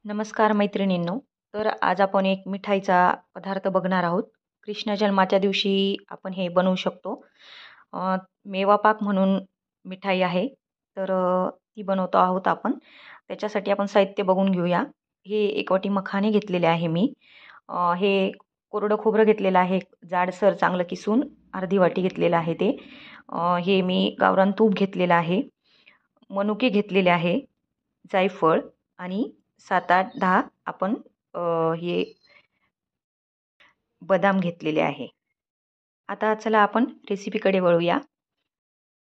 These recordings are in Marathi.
नमस्कार मैत्रिणींनो. तर आज आपण एक मिठाईचा पदार्थ बघणार आहोत. कृष्ण जन्माच्या दिवशी आपण हे बनवू शकतो. मेवा पाक म्हणून मिठाई आहे. तर ती बनवतो आहोत आपण. त्याच्यासाठी आपण साहित्य बघून घेऊया. हे 1 वाटी मखाने घेतलेले आहे मी. हे कोरडं खोबरं घेतलेलं आहे. जाडसर चांगलं किसून अर्धी वाटी घेतलेलं आहे ते. हे मी गावरान तूप घेतलेलं आहे. मनुके घेतलेले आहे. जायफळ आणि 7, 8, 10 आपण हे बदाम घेतलेले आहे. आता चला आपण रेसिपीकडे वळूया.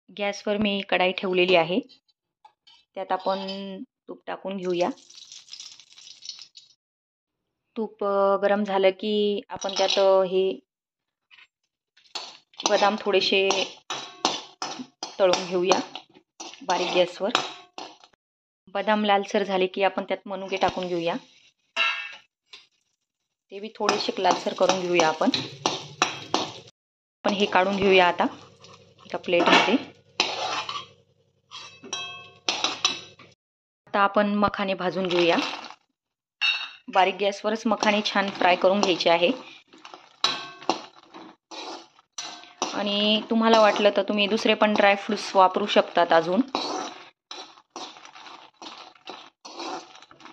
गॅसवर मी कढाई ठेवलेली आहे. त्यात आपण तूप टाकून घेऊया. तूप गरम झालं की आपण त्यात हे बदाम थोडेसे तळून घेऊया बारीक गॅसवर. बदाम लालसर झाले की आपण त्यात मनुके टाकून घेऊया. ते बी थोडेसे लालसर करून घेऊया आपण. हे काढून घेऊया आता एका प्लेटमध्ये. आता आपण मखाने भाजून घेऊया. बारीक गॅसवरच मखाने छान फ्राय करून घ्यायचे आहे. आणि तुम्हाला वाटलं तर तुम्ही दुसरे पण ड्राय फ्रूट्स वापरू शकतात अजून.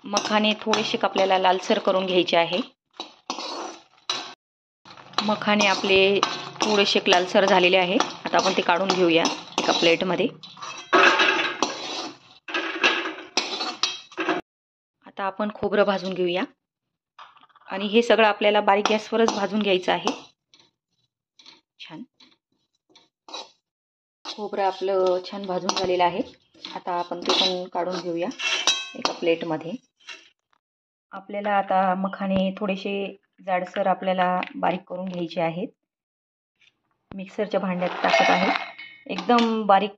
मखाने थोडेसे आपल्याला लालसर करून घ्यायचे आहे. मखाने आपले थोडेसे लालसर झालेले आहे. आता आपण ते काढून घेऊया एका प्लेटमध्ये. आता आपण खोबरं भाजून घेऊया. आणि हे सगळं आपल्याला बारीक गॅसवरच भाजून घ्यायचं आहे. छान खोबरं आपलं छान भाजून झालेलं आहे. आता आपण ते पण काढून घेऊया एका प्लेटमध्ये. आपल्याला आता मखाने थोडेसे जाडसर आपल्याला बारीक करून घ्यायचे आहेत. मिक्सरच्या भांड्यात टाकत आहे. एकदम बारीक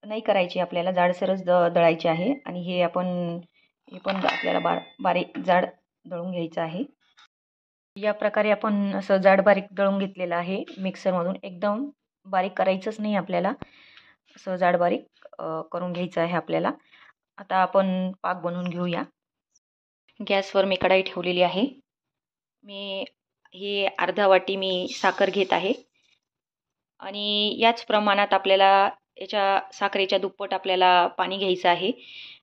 नाही करायची आपल्याला, जाडसरच दळायचे आहे. आणि हे पण आपल्याला बारीक जाड दळून घ्यायचं आहे. या प्रकारे आपण असं जाड बारीक दळून घेतलेलं आहे मिक्सरमधून. एकदम बारीक करायचंच नाही आपल्याला, असं जाड बारीक करून घ्यायचं आहे आपल्याला. आता आपण पाक बनवून घेऊया. गॅसवर मी कढाई ठेवलेली आहे. मी हे अर्धा वाटी मी साखर घेत आहे. आणि याच प्रमाणात आपल्याला याच्या साखरेच्या दुप्पट आपल्याला पाणी घ्यायचं आहे.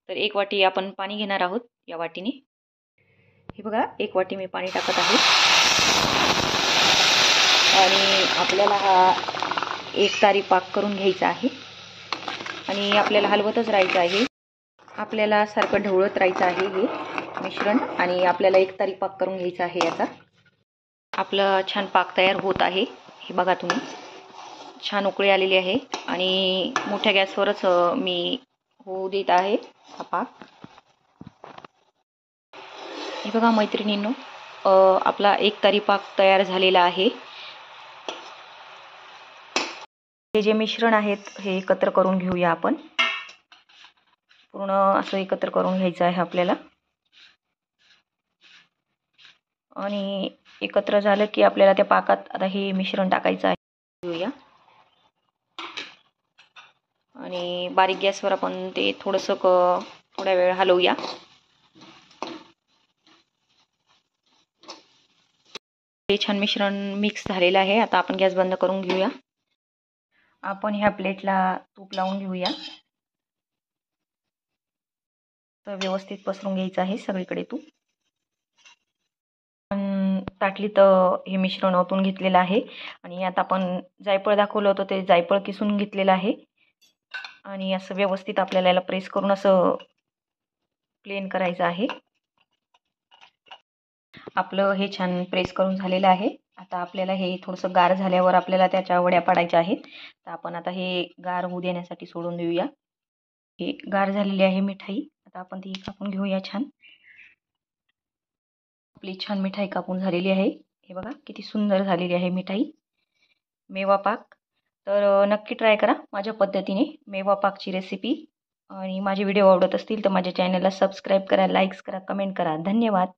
तर 1 वाटी आपण पाणी घेणार आहोत या वाटीने. हे बघा 1 वाटी मी पाणी टाकत आहे. आणि आपल्याला हा एकतारी पाक करून घ्यायचा आहे. आणि आपल्याला हलवतच राहायचं आहे. आपल्याला सारखं ढवळत राहायचं आहे हे मिश्रण. आणि आपल्याला एकतारी पाक करून घ्यायचा आहे याचा. आपलं छान पाक तयार होत आहे. हे बघा तुम्ही, छान उकळी आलेली आहे. आणि मोठ्या गॅसवरच मी होऊ देत आहे हा पाक. हे बघा मैत्रिणींनो, आपला एकतारी पाक तयार झालेला आहे. हे जे मिश्रण आहेत हे एकत्र करून घेऊया आपण. पूर्ण असं एकत्र करून घ्यायचं आहे आपल्याला. आणि एकत्र झालं की आपल्याला त्या पाकात आता हे मिश्रण टाकायचं आहे. घेऊया. आणि बारीक गॅसवर आपण ते थोडंसं थोड्या वेळ हलवूया. हे छान मिश्रण मिक्स झालेलं आहे. आता आपण गॅस बंद करून घेऊया. आपण ह्या प्लेटला तूप लावून घेऊया. तर व्यवस्थित पसरून घ्यायचं आहे सगळीकडे तूप. ताटलीत हे मिश्रण ओतून घेतलेलं आहे. आणि आता आपण जायफळ दाखवलं होतं ते जायफळ किसून घेतलेलं आहे. आणि असं व्यवस्थित आपल्याला याला प्रेस करून असं प्लेन करायचं आहे. आपलं हे छान प्रेस करून झालेलं आहे. आता आपल्याला हे थोडंसं गार झाल्यावर आपल्याला त्याच्या वड्या पाडायच्या आहेत. तर आपण आता हे गार होऊ देण्यासाठी सोडून देऊया. हे गार झालेली आहे मिठाई. आता आपण ती कापून घेऊया छान. आपली छान मिठाई कापून झालेली आहे. हे बघा किती सुंदर झालेली आहे मिठाई मेवा पाक. तर नक्की ट्राय करा माझ्या पद्धतीने मेवा पाकची रेसिपी. आणि माझे व्हिडिओ आवडत असतील तर माझ्या चॅनलला सबस्क्राईब करा, लाईक्स करा, कमेंट करा. धन्यवाद.